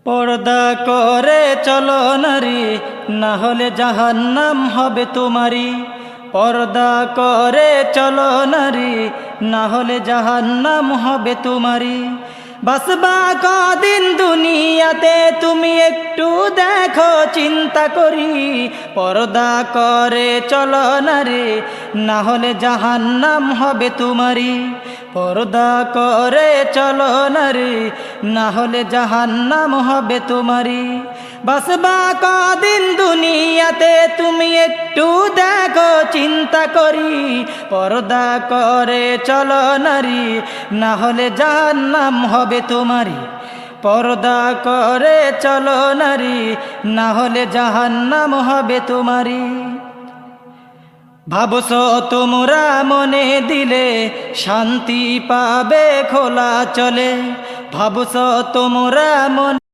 পর্দা করে চলো নারী, না হলে জাহান্নাম হবে তোমারি। পর্দা করে চলো নারী, না হলে জাহান্নাম হবে তোমারি। বাসবা কদিন দুনিয়াতে তুমি একটু দেখো চিন্তা করি। পর্দা করে চলো নারী, না হলে জাহান্নাম হবে তোমারি। পর্দা করে চলো নারী, না হলে জাহান্নাম হবে তোমারি। বাসবা কদিন দুনিয়াতে তুমি একটু দেখো চিন্তা করি। পর্দা করে চলো নারী, না হলে জাহান্নাম হবে তোমারি। পর্দা করে চলো নারী, না হলে জাহান্নাম হবে তোমারি। ভাবছো তোমরা মনে দিলে শান্তি পাবে খোলা চলে। ভাবছো তোমরা মনে